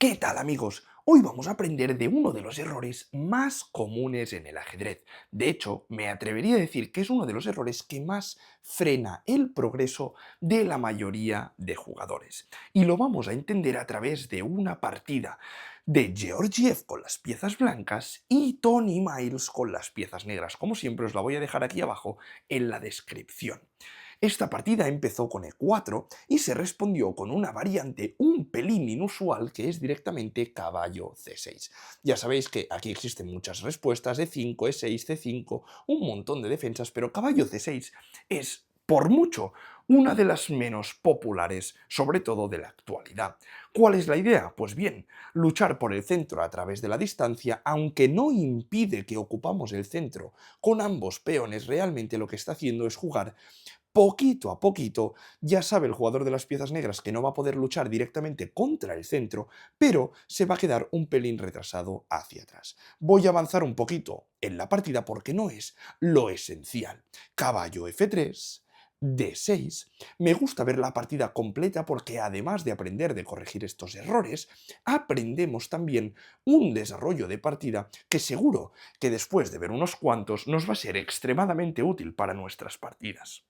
¿Qué tal, amigos? Hoy vamos a aprender de uno de los errores más comunes en el ajedrez. De hecho, me atrevería a decir que es uno de los errores que más frena el progreso de la mayoría de jugadores. Y lo vamos a entender a través de una partida de Georgiev con las piezas blancas y Tony Miles con las piezas negras. Como siempre, os la voy a dejar aquí abajo en la descripción. Esta partida empezó con E4 y se respondió con una variante un pelín inusual que es directamente caballo C6. Ya sabéis que aquí existen muchas respuestas, E5, E6, C5, un montón de defensas, pero caballo C6 es, por mucho, una de las menos populares, sobre todo de la actualidad. ¿Cuál es la idea? Pues bien, luchar por el centro a través de la distancia, aunque no impide que ocupamos el centro con ambos peones, realmente lo que está haciendo es jugar poquito a poquito. Ya sabe el jugador de las piezas negras que no va a poder luchar directamente contra el centro, pero se va a quedar un pelín retrasado hacia atrás. Voy a avanzar un poquito en la partida porque no es lo esencial. Caballo F3, D6. Me gusta ver la partida completa porque además de aprender de corregir estos errores, aprendemos también un desarrollo de partida que seguro que después de ver unos cuantos nos va a ser extremadamente útil para nuestras partidas.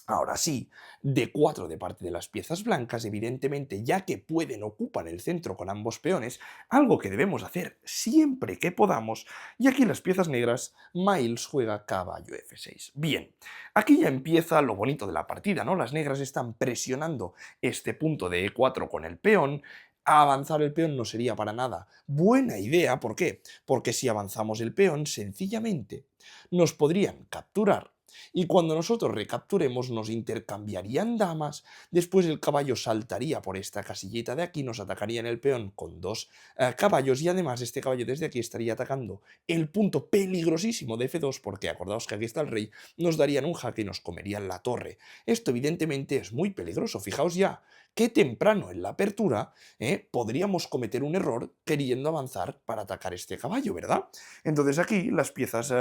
Ahora sí, D4 de parte de las piezas blancas, evidentemente, ya que pueden ocupar el centro con ambos peones, algo que debemos hacer siempre que podamos, y aquí las piezas negras, Miles juega caballo F6. Bien, aquí ya empieza lo bonito de la partida, ¿no? Las negras están presionando este punto de E4 con el peón. Avanzar el peón no sería para nada buena idea, ¿por qué? Porque si avanzamos el peón, sencillamente nos podrían capturar y cuando nosotros recapturemos nos intercambiarían damas, después el caballo saltaría por esta casillita de aquí, nos atacaría en el peón con dos caballos y además este caballo desde aquí estaría atacando el punto peligrosísimo de F2 porque acordaos que aquí está el rey, nos darían un jaque y nos comerían la torre. Esto evidentemente es muy peligroso, fijaos ya que temprano en la apertura podríamos cometer un error queriendo avanzar para atacar este caballo, ¿verdad? Entonces aquí las piezas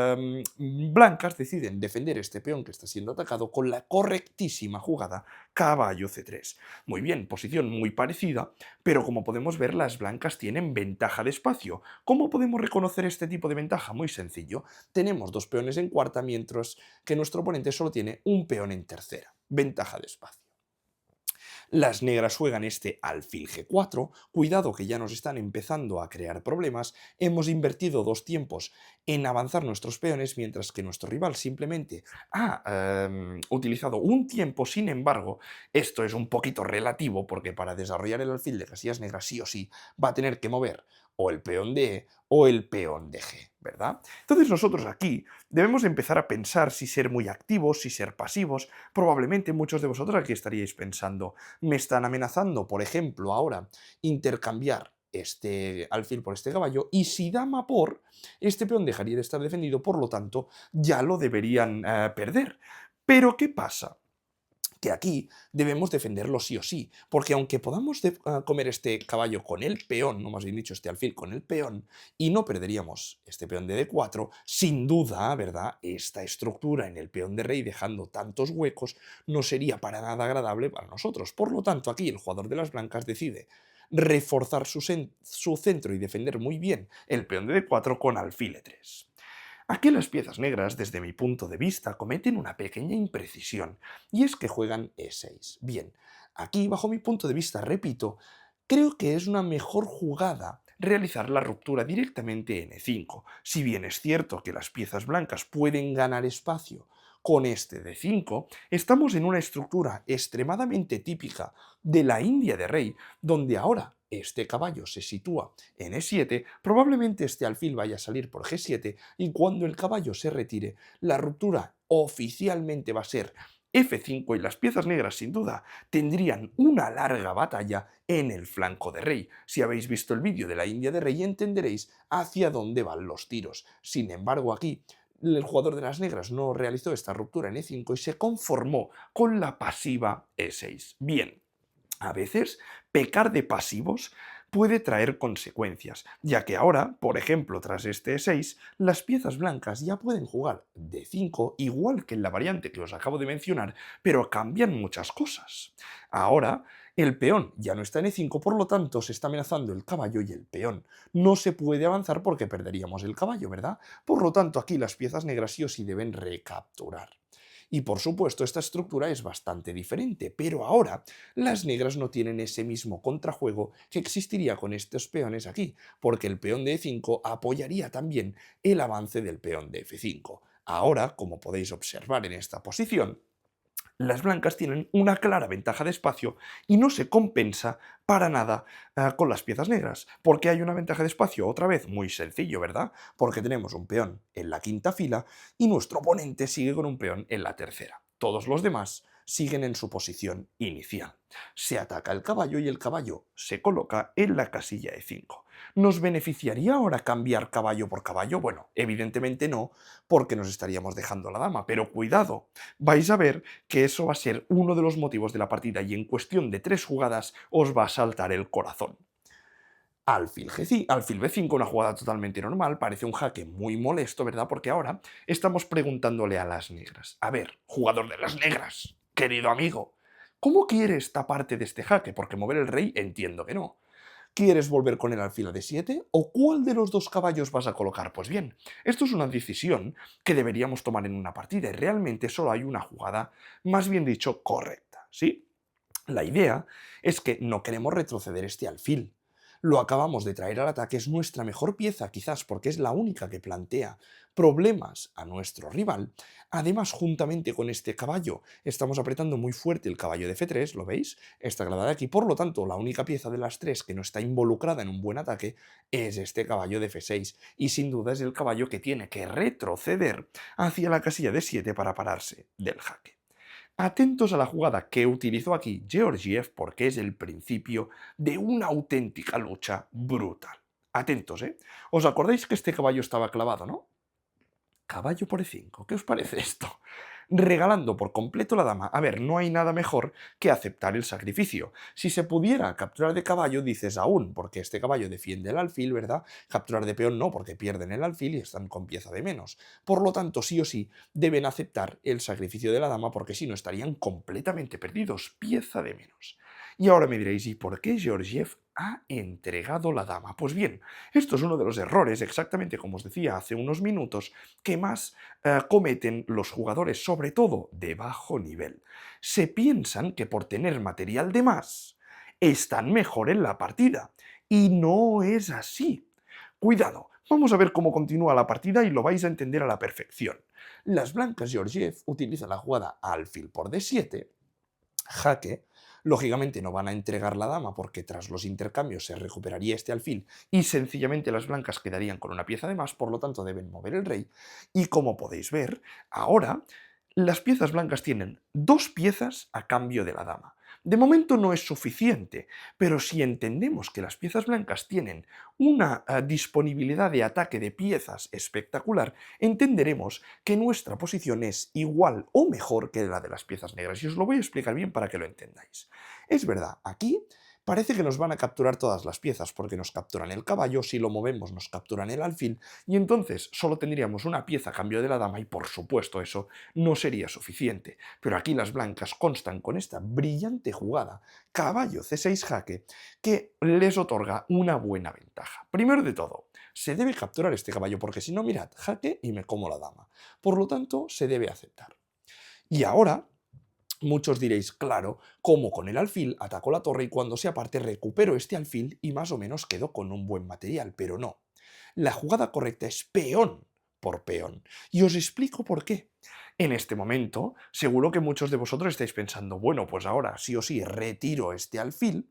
blancas deciden defender este peón que está siendo atacado con la correctísima jugada caballo C3. Muy bien, posición muy parecida, pero como podemos ver las blancas tienen ventaja de espacio. ¿Cómo podemos reconocer este tipo de ventaja? Muy sencillo. Tenemos dos peones en cuarta mientras que nuestro oponente solo tiene un peón en tercera. Ventaja de espacio. Las negras juegan este alfil G4, cuidado que ya nos están empezando a crear problemas, hemos invertido dos tiempos en avanzar nuestros peones mientras que nuestro rival simplemente ha utilizado un tiempo, sin embargo, esto es un poquito relativo porque para desarrollar el alfil de casillas negras sí o sí va a tener que mover o el peón de E o el peón de G, ¿verdad? Entonces nosotros aquí debemos empezar a pensar si ser muy activos, si ser pasivos. Probablemente muchos de vosotros aquí estaríais pensando, me están amenazando, por ejemplo, ahora intercambiar este alfil por este caballo, y si dama por, este peón dejaría de estar defendido, por lo tanto, ya lo deberían perder. Pero ¿qué pasa? Que aquí debemos defenderlo sí o sí, porque aunque podamos comer este caballo con el peón, no más bien dicho este alfil con el peón, y no perderíamos este peón de D4, sin duda, ¿verdad? Esta estructura en el peón de rey dejando tantos huecos no sería para nada agradable para nosotros. Por lo tanto, aquí el jugador de las blancas decide reforzar su centro y defender muy bien el peón de D4 con alfil E3. Aquí las piezas negras, desde mi punto de vista, cometen una pequeña imprecisión, y es que juegan E6. Bien, aquí, bajo mi punto de vista, repito, creo que es una mejor jugada realizar la ruptura directamente en E5. Si bien es cierto que las piezas blancas pueden ganar espacio con este D5, estamos en una estructura extremadamente típica de la India de rey, donde ahora este caballo se sitúa en E7, probablemente este alfil vaya a salir por G7 y cuando el caballo se retire, la ruptura oficialmente va a ser F5 y las piezas negras sin duda tendrían una larga batalla en el flanco de rey. Si habéis visto el vídeo de la India de rey entenderéis hacia dónde van los tiros. Sin embargo aquí el jugador de las negras no realizó esta ruptura en E5 y se conformó con la pasiva E6. Bien, a veces, pecar de pasivos puede traer consecuencias, ya que ahora, por ejemplo, tras este E6, las piezas blancas ya pueden jugar D5 igual que en la variante que os acabo de mencionar, pero cambian muchas cosas. Ahora, El peón ya no está en E5, por lo tanto se está amenazando el caballo y el peón. No se puede avanzar porque perderíamos el caballo, ¿verdad? Por lo tanto, aquí las piezas negras sí o sí deben recapturar. Y por supuesto, esta estructura es bastante diferente, pero ahora las negras no tienen ese mismo contrajuego que existiría con estos peones aquí, porque el peón de E5 apoyaría también el avance del peón de F5. Ahora, como podéis observar en esta posición, las blancas tienen una clara ventaja de espacio y no se compensa para nada con las piezas negras. ¿Por qué hay una ventaja de espacio? Otra vez, muy sencillo, ¿verdad? Porque tenemos un peón en la quinta fila y nuestro oponente sigue con un peón en la tercera. Todos los demás siguen en su posición inicial. Se ataca el caballo y el caballo se coloca en la casilla E5. ¿Nos beneficiaría ahora cambiar caballo por caballo? Bueno, evidentemente no, porque nos estaríamos dejando la dama, pero cuidado, vais a ver que eso va a ser uno de los motivos de la partida y en cuestión de 3 jugadas os va a saltar el corazón. Alfil B5, una jugada totalmente normal, parece un jaque muy molesto, ¿verdad? Porque ahora estamos preguntándole a las negras. A ver, jugador de las negras, querido amigo, ¿cómo quieres taparte de este jaque? Porque mover el rey entiendo que no. ¿Quieres volver con el alfil a D7? ¿O cuál de los dos caballos vas a colocar? Pues bien, esto es una decisión que deberíamos tomar en una partida y realmente solo hay una jugada, más bien dicho, correcta, ¿sí? La idea es que no queremos retroceder este alfil. Lo acabamos de traer al ataque, es nuestra mejor pieza, quizás porque es la única que plantea problemas a nuestro rival. Además, juntamente con este caballo, estamos apretando muy fuerte el caballo de F3, ¿lo veis? Está grabada aquí, por lo tanto, la única pieza de las tres que no está involucrada en un buen ataque es este caballo de F6, y sin duda es el caballo que tiene que retroceder hacia la casilla de 7 para pararse del jaque. Atentos a la jugada que utilizó aquí Georgiev porque es el principio de una auténtica lucha brutal. Atentos, ¿eh? ¿Os acordáis que este caballo estaba clavado, no? Caballo por E5, ¿qué os parece esto? Regalando por completo la dama. A ver, no hay nada mejor que aceptar el sacrificio. Si se pudiera capturar de caballo, dices aún, porque este caballo defiende el alfil, ¿verdad? Capturar de peón no, porque pierden el alfil y están con pieza de menos. Por lo tanto, sí o sí, deben aceptar el sacrificio de la dama, porque si no estarían completamente perdidos, pieza de menos. Y ahora me diréis, ¿y por qué Georgiev ha entregado la dama? Pues bien, esto es uno de los errores, exactamente como os decía hace unos minutos, que más cometen los jugadores, sobre todo de bajo nivel. Se piensan que por tener material de más, están mejor en la partida. Y no es así. Cuidado, vamos a ver cómo continúa la partida y lo vais a entender a la perfección. Las blancas Georgiev utilizan la jugada alfil por D7, jaque. Lógicamente no van a entregar la dama porque tras los intercambios se recuperaría este alfil y sencillamente las blancas quedarían con una pieza de más, por lo tanto deben mover el rey. Y como podéis ver, ahora las piezas blancas tienen 2 piezas a cambio de la dama. De momento no es suficiente, pero si entendemos que las piezas blancas tienen una disponibilidad de ataque de piezas espectacular, entenderemos que nuestra posición es igual o mejor que la de las piezas negras. Y os lo voy a explicar bien para que lo entendáis. Es verdad, aquí parece que nos van a capturar todas las piezas porque nos capturan el caballo, si lo movemos nos capturan el alfil y entonces solo tendríamos una pieza a cambio de la dama y por supuesto eso no sería suficiente. Pero aquí las blancas constan con esta brillante jugada, caballo C6 jaque, que les otorga una buena ventaja. Primero de todo, se debe capturar este caballo porque si no, mirad, jaque y me como la dama. Por lo tanto, se debe aceptar. Y ahora muchos diréis, claro, como con el alfil atacó la torre y cuando se aparte recupero este alfil y más o menos quedo con un buen material, pero no. La jugada correcta es peón por peón. Y os explico por qué. En este momento, seguro que muchos de vosotros estáis pensando, bueno, pues ahora sí o sí retiro este alfil,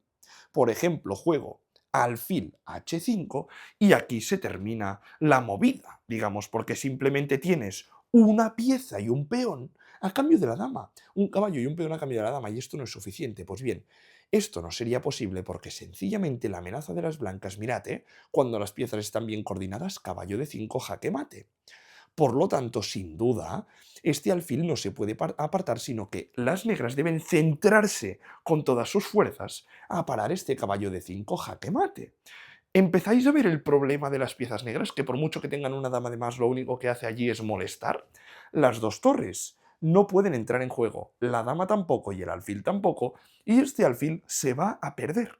por ejemplo, juego alfil H5 y aquí se termina la movida, digamos, porque simplemente tienes una pieza y un peón a cambio de la dama, un caballo y un peón a cambio de la dama, y esto no es suficiente. Pues bien, esto no sería posible porque sencillamente la amenaza de las blancas, mirad, cuando las piezas están bien coordinadas, caballo de 5 jaque mate. Por lo tanto, sin duda, este alfil no se puede apartar, sino que las negras deben centrarse con todas sus fuerzas a parar este caballo de 5 jaque mate. ¿Empezáis a ver el problema de las piezas negras? Que por mucho que tengan una dama de más, lo único que hace allí es molestar. Las dos torres no pueden entrar en juego, la dama tampoco y el alfil tampoco, y este alfil se va a perder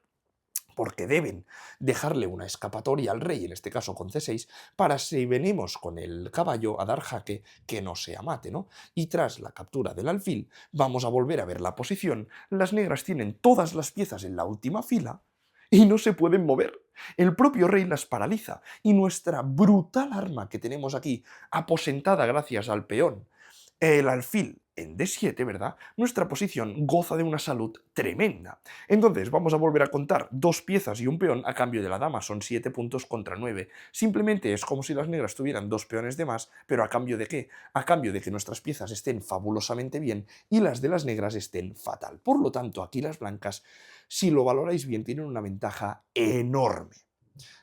porque deben dejarle una escapatoria al rey, en este caso con C6, para si venimos con el caballo a dar jaque, que no sea mate, ¿no? Y tras la captura del alfil, vamos a volver a ver la posición, las negras tienen todas las piezas en la última fila y no se pueden mover. El propio rey las paraliza y nuestra brutal arma que tenemos aquí, aposentada gracias al peón, el alfil en D7, ¿verdad? Nuestra posición goza de una salud tremenda. Entonces vamos a volver a contar dos piezas y un peón a cambio de la dama, son 7 puntos contra 9. Simplemente es como si las negras tuvieran dos peones de más, pero ¿a cambio de qué? A cambio de que nuestras piezas estén fabulosamente bien y las de las negras estén fatal. Por lo tanto, aquí las blancas, si lo valoráis bien, tienen una ventaja enorme.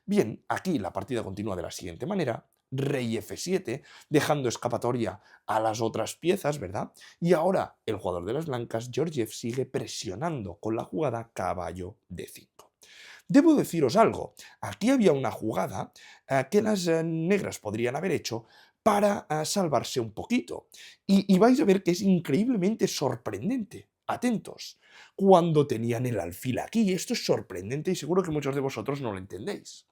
Bien, aquí la partida continúa de la siguiente manera. Rey F7, dejando escapatoria a las otras piezas, ¿verdad? Y ahora el jugador de las blancas, Georgiev, sigue presionando con la jugada caballo D5. Debo deciros algo, aquí había una jugada que las negras podrían haber hecho para salvarse un poquito. Y vais a ver que es increíblemente sorprendente. Atentos, cuando tenían el alfil aquí, esto es sorprendente y seguro que muchos de vosotros no lo entendéis.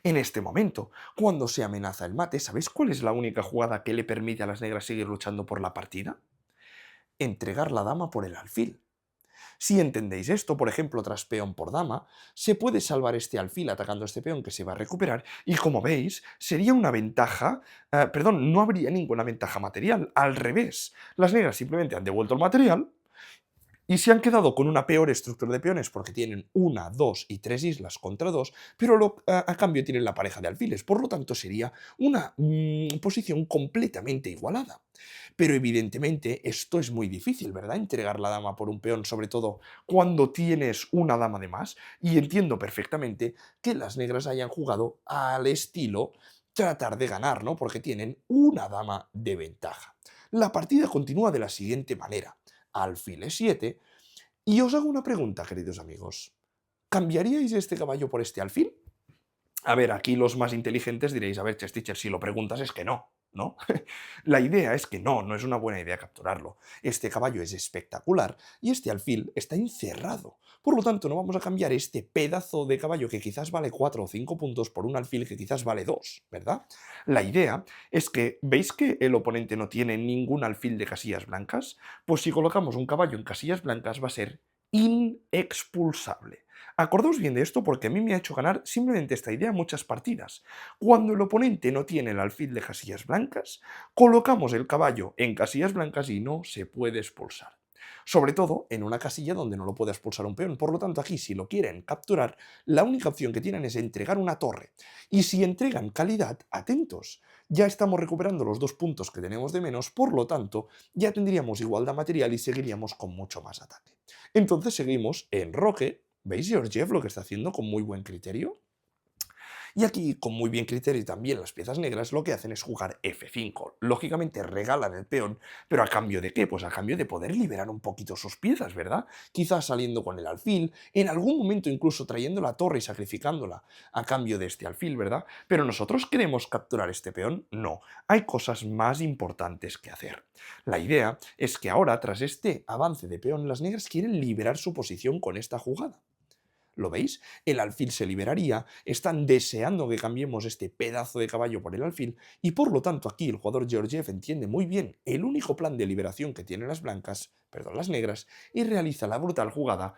En este momento, cuando se amenaza el mate, ¿sabéis cuál es la única jugada que le permite a las negras seguir luchando por la partida? Entregar la dama por el alfil. Si entendéis esto, por ejemplo, tras peón por dama, se puede salvar este alfil atacando a este peón que se va a recuperar y como veis, sería una ventaja, perdón, no habría ninguna ventaja material, al revés. Las negras simplemente han devuelto el material y se han quedado con una peor estructura de peones porque tienen una, dos y tres islas contra dos, pero a cambio tienen la pareja de alfiles. Por lo tanto, sería una posición completamente igualada. Pero evidentemente esto es muy difícil, ¿verdad? Entregar la dama por un peón, sobre todo cuando tienes una dama de más. Y entiendo perfectamente que las negras hayan jugado al estilo tratar de ganar, ¿no? Porque tienen una dama de ventaja. La partida continúa de la siguiente manera. Alfil E7. Y os hago una pregunta, queridos amigos. ¿Cambiaríais este caballo por este alfil? A ver, aquí los más inteligentes diréis, a ver, Chess Teacher, si lo preguntas es que no, ¿no? La idea es que no, no es una buena idea capturarlo. Este caballo es espectacular y este alfil está encerrado. Por lo tanto, no vamos a cambiar este pedazo de caballo que quizás vale 4 o 5 puntos por un alfil que quizás vale 2, ¿verdad? La idea es que, ¿veis que el oponente no tiene ningún alfil de casillas blancas? Pues si colocamos un caballo en casillas blancas va a ser inexpulsable. Acordaos bien de esto porque a mí me ha hecho ganar simplemente esta idea muchas partidas. Cuando el oponente no tiene el alfil de casillas blancas, colocamos el caballo en casillas blancas y no se puede expulsar. Sobre todo en una casilla donde no lo puede expulsar un peón. Por lo tanto, aquí si lo quieren capturar, la única opción que tienen es entregar una torre. Y si entregan calidad, atentos, ya estamos recuperando los 2 puntos que tenemos de menos, por lo tanto, ya tendríamos igualdad material y seguiríamos con mucho más ataque. Entonces seguimos en roque. ¿Veis Georgiev lo que está haciendo con muy buen criterio? Y aquí, con muy bien criterio también las piezas negras, lo que hacen es jugar F5. Lógicamente regalan el peón, pero ¿a cambio de qué? Pues a cambio de poder liberar un poquito sus piezas, ¿verdad? Quizás saliendo con el alfil, en algún momento incluso trayendo la torre y sacrificándola a cambio de este alfil, ¿verdad? Pero nosotros queremos capturar este peón, no. Hay cosas más importantes que hacer. La idea es que ahora, tras este avance de peón, las negras quieren liberar su posición con esta jugada. ¿Lo veis? El alfil se liberaría, están deseando que cambiemos este pedazo de caballo por el alfil y por lo tanto aquí el jugador Georgiev entiende muy bien el único plan de liberación que tienen las negras, y realiza la brutal jugada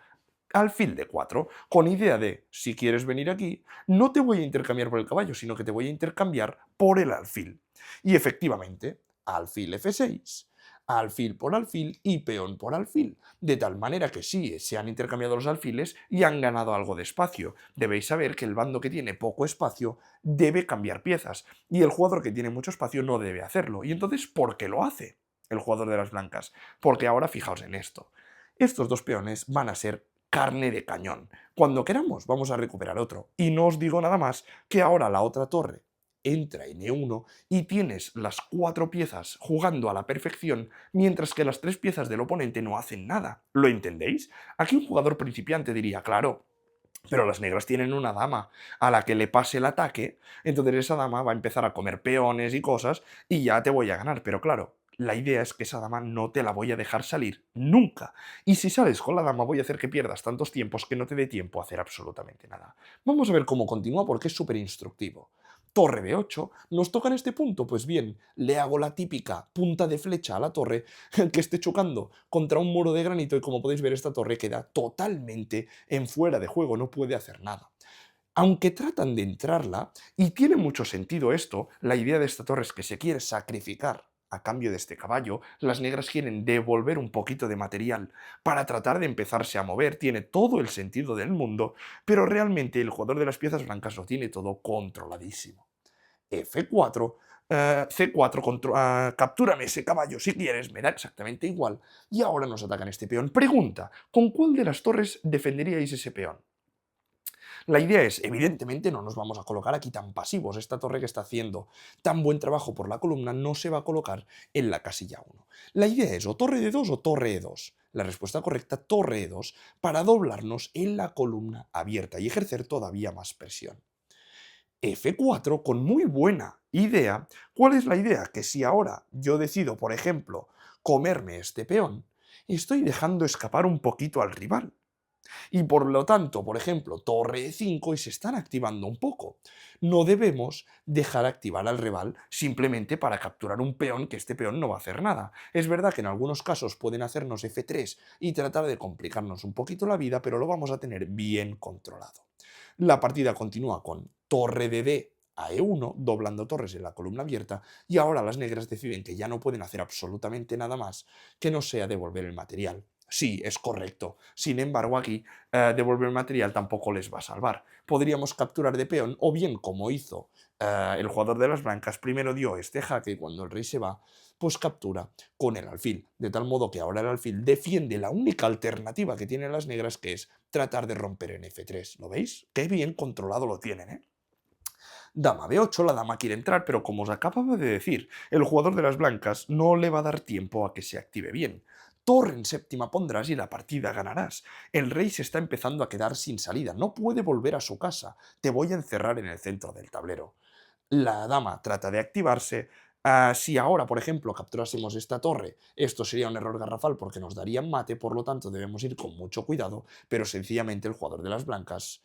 alfil de 4, con idea de, si quieres venir aquí, no te voy a intercambiar por el caballo, sino que te voy a intercambiar por el alfil. Y efectivamente, alfil F6, alfil por alfil y peón por alfil, de tal manera que sí, se han intercambiado los alfiles y han ganado algo de espacio. Debéis saber que el bando que tiene poco espacio debe cambiar piezas, y el jugador que tiene mucho espacio no debe hacerlo. ¿Y entonces por qué lo hace el jugador de las blancas? Porque ahora fijaos en esto. Estos dos peones van a ser carne de cañón. Cuando queramos vamos a recuperar otro. Y no os digo nada más que ahora la otra torre entra en E1 y tienes las 4 piezas jugando a la perfección, mientras que las 3 piezas del oponente no hacen nada. ¿Lo entendéis? Aquí un jugador principiante diría, claro, pero las negras tienen una dama a la que le pase el ataque, entonces esa dama va a empezar a comer peones y cosas y ya te voy a ganar. Pero claro, La idea es que esa dama no te la voy a dejar salir nunca. Y si sales con la dama voy a hacer que pierdas tantos tiempos que no te dé tiempo a hacer absolutamente nada. Vamos a ver cómo continúa porque es súper instructivo. Torre B8, ¿nos toca en este punto? Pues bien, le hago la típica punta de flecha a la torre que esté chocando contra un muro de granito y como podéis ver esta torre queda totalmente en fuera de juego, no puede hacer nada. Aunque tratan de entrarla, y tiene mucho sentido esto, la idea de esta torre es que se quiere sacrificar a cambio de este caballo, las negras quieren devolver un poquito de material para tratar de empezarse a mover, tiene todo el sentido del mundo, pero realmente el jugador de las piezas blancas lo tiene todo controladísimo. F4, C4, captúrame ese caballo si quieres, me da exactamente igual, y ahora nos atacan este peón. Pregunta, ¿con cuál de las torres defenderíais ese peón? La idea es, evidentemente, no nos vamos a colocar aquí tan pasivos. Esta torre que está haciendo tan buen trabajo por la columna no se va a colocar en la casilla 1. La idea es o torre D2 o torre E2. La respuesta correcta, torre E2, para doblarnos en la columna abierta y ejercer todavía más presión. F4 con muy buena idea. ¿Cuál es la idea? Que si ahora yo decido, por ejemplo, comerme este peón, estoy dejando escapar un poquito al rival. Y por lo tanto, por ejemplo, torre E5 y se están activando un poco. No debemos dejar activar al rival simplemente para capturar un peón que este peón no va a hacer nada. Es verdad que en algunos casos pueden hacernos F3 y tratar de complicarnos un poquito la vida, pero lo vamos a tener bien controlado. La partida continúa con torre de D a E1, doblando torres en la columna abierta, y ahora las negras deciden que ya no pueden hacer absolutamente nada más que no sea devolver el material. Sí, es correcto. Sin embargo, aquí devolver material tampoco les va a salvar. Podríamos capturar de peón, o bien, como hizo el jugador de las blancas, primero dio este jaque y cuando el rey se va, pues captura con el alfil. De tal modo que ahora el alfil defiende la única alternativa que tienen las negras, que es tratar de romper en F3. ¿Lo veis? Qué bien controlado lo tienen, ¿eh? Dama B8, la dama quiere entrar, pero como os acababa de decir, el jugador de las blancas no le va a dar tiempo a que se active bien. Torre en séptima pondrás y la partida ganarás. El rey se está empezando a quedar sin salida, no puede volver a su casa. Te voy a encerrar en el centro del tablero. La dama trata de activarse. Si ahora, por ejemplo, capturásemos esta torre, esto sería un error garrafal porque nos darían mate, por lo tanto debemos ir con mucho cuidado, pero sencillamente el jugador de las blancas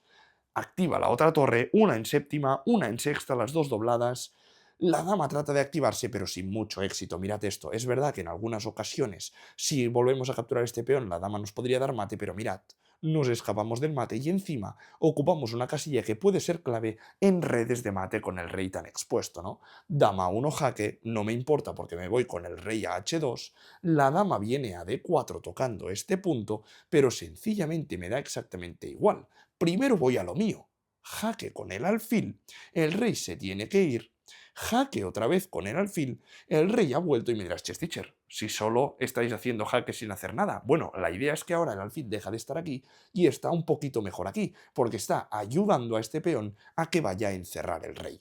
activa la otra torre, una en séptima, una en sexta, las dos dobladas. La dama trata de activarse, pero sin mucho éxito. Mirad esto, es verdad que en algunas ocasiones, si volvemos a capturar este peón, la dama nos podría dar mate, pero mirad, nos escapamos del mate y encima ocupamos una casilla que puede ser clave en redes de mate con el rey tan expuesto, ¿no? Dama 1 jaque, no me importa porque me voy con el rey a H2, la dama viene a D4 tocando este punto, pero sencillamente me da exactamente igual. Primero voy a lo mío, jaque con el alfil, el rey se tiene que ir, jaque otra vez con el alfil, el rey ha vuelto y me dirás, "Chess Teacher, si solo estáis haciendo jaque sin hacer nada". Bueno, la idea es que ahora el alfil deja de estar aquí y está un poquito mejor aquí, porque está ayudando a este peón a que vaya a encerrar el rey.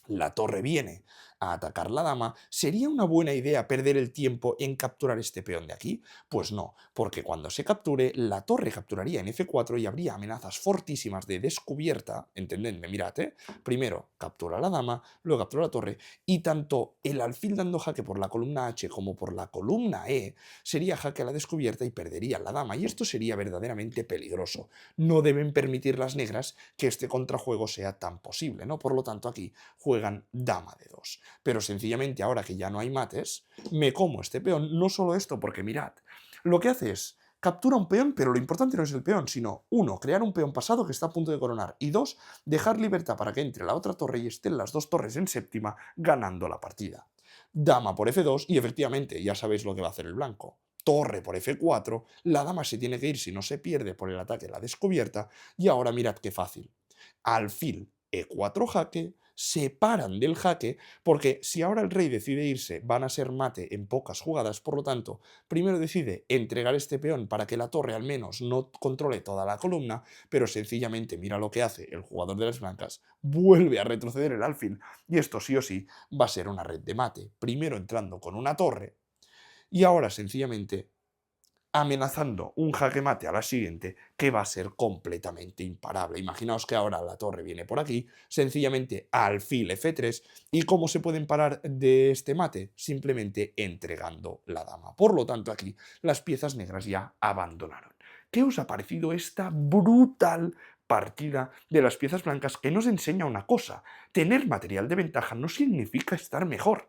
La torre viene a atacar la dama, ¿sería una buena idea perder el tiempo en capturar este peón de aquí? Pues no, porque cuando se capture, la torre capturaría en F4 y habría amenazas fortísimas de descubierta, entendedme, mirad, primero captura la dama, luego captura la torre, y tanto el alfil dando jaque por la columna H como por la columna E sería jaque a la descubierta y perdería la dama, y esto sería verdaderamente peligroso. No deben permitir las negras que este contrajuego sea tan posible, ¿no? Por lo tanto, aquí juegan dama de 2. Pero sencillamente ahora que ya no hay mates, me como este peón. No solo esto, porque mirad, lo que hace es captura un peón, pero lo importante no es el peón, sino, uno, crear un peón pasado que está a punto de coronar, y dos, dejar libertad para que entre la otra torre y estén las dos torres en séptima, ganando la partida. Dama por F2, y efectivamente, ya sabéis lo que va a hacer el blanco. Torre por F4, la dama se tiene que ir si no se pierde por el ataque a la descubierta, y ahora mirad qué fácil. Alfil E4 jaque, se paran del jaque, porque si ahora el rey decide irse, van a ser mate en pocas jugadas, por lo tanto, primero decide entregar este peón para que la torre al menos no controle toda la columna, pero sencillamente mira lo que hace el jugador de las blancas, vuelve a retroceder el alfil, y esto sí o sí va a ser una red de mate, primero entrando con una torre, y ahora sencillamente amenazando un jaque mate a la siguiente que va a ser completamente imparable. Imaginaos que ahora la torre viene por aquí, sencillamente alfil F3, ¿y cómo se pueden parar de este mate? Simplemente entregando la dama. Por lo tanto, aquí las piezas negras ya abandonaron. ¿Qué os ha parecido esta brutal partida de las piezas blancas que nos enseña una cosa? Tener material de ventaja no significa estar mejor.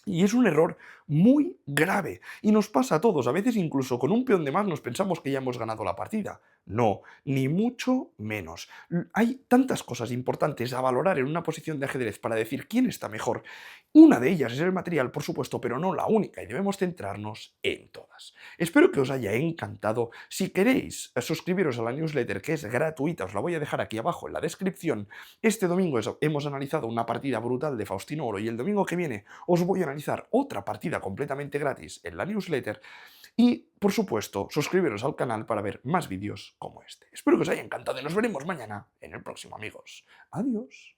Y es un error muy grave. Y nos pasa a todos. A veces incluso con un peón de más nos pensamos que ya hemos ganado la partida. No, ni mucho menos. Hay tantas cosas importantes a valorar en una posición de ajedrez para decir quién está mejor. Una de ellas es el material, por supuesto, pero no la única, y debemos centrarnos en todas. Espero que os haya encantado. Si queréis suscribiros a la newsletter, que es gratuita, os la voy a dejar aquí abajo en la descripción. Este domingo hemos analizado una partida brutal de Faustino Oro, y el domingo que viene os voy a analizar otra partida completamente gratis en la newsletter. Y, por supuesto, suscribiros al canal para ver más vídeos como este. Espero que os haya encantado y nos veremos mañana en el próximo, amigos. Adiós.